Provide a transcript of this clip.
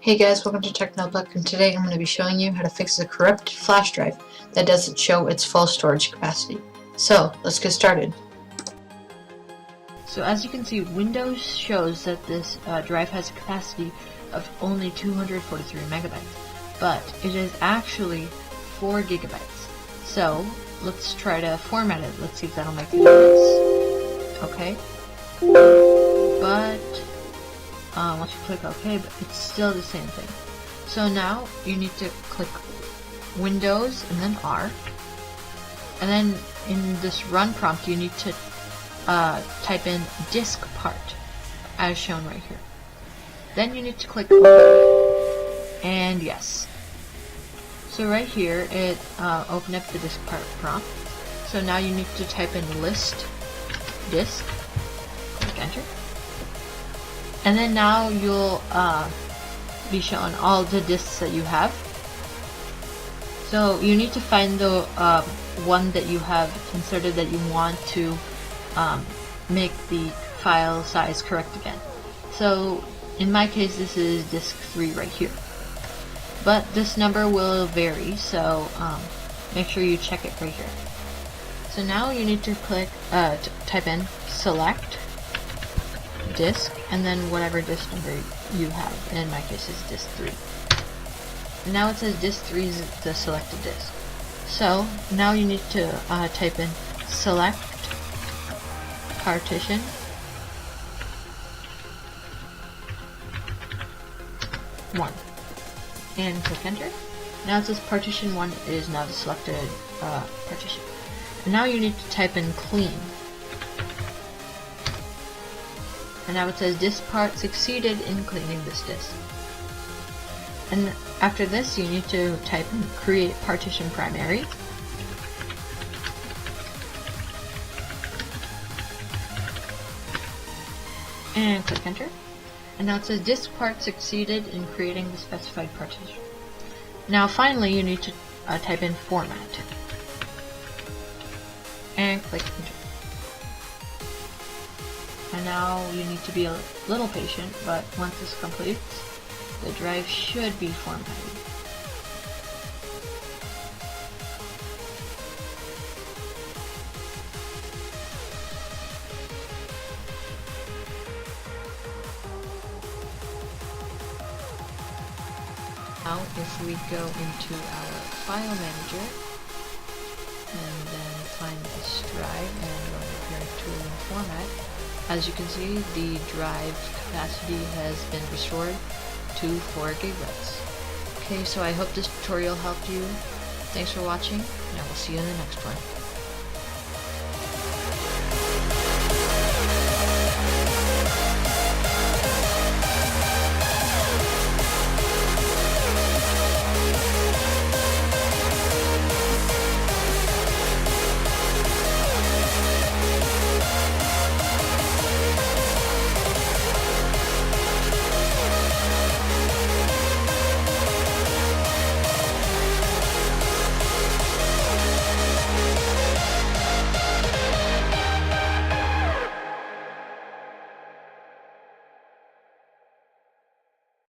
Hey guys, welcome to Tech Notebook, and today I'm going to be showing you how to fix a corrupt flash drive that doesn't show its full storage capacity. So, let's get started. So as you can see, Windows shows that this drive has a capacity of only 243 megabytes, but it is actually 4 gigabytes. So, let's try to format it. Let's see if that'll make a difference. Okay. But once you click OK, but it's still the same thing. So now you need to click Windows and then R, and then in this run prompt you need to type in diskpart as shown right here. Then you need to click OK, and yes. So right here it opened up the diskpart prompt. So now you need to type in list disk, click enter. And then now you'll be shown all the disks that you have. So you need to find the one that you have inserted that you want to make the file size correct again. So in my case this is disk 3 right here. But this number will vary, so make sure you check it right here. So now you need to click type in select disk, and then whatever disk number you have. In my case, it's disk 3. And now it says disk 3 is the selected disk. So now you need to type in select partition one and click enter. Now it says partition 1 is now the selected partition. And now you need to type in clean. And now it says diskpart succeeded in cleaning this disk. And after this you need to type in create partition primary. And click enter. And now it says diskpart succeeded in creating the specified partition. Now finally you need to type in format. And click enter. And now you need to be a little patient, but once this completes, the drive should be formatted. Now if we go into our file manager and then find this drive and run the parent tool and format, as you can see, the drive capacity has been restored to 4 gigabytes. Okay, so I hope this tutorial helped you. Thanks for watching, and I will see you in the next one.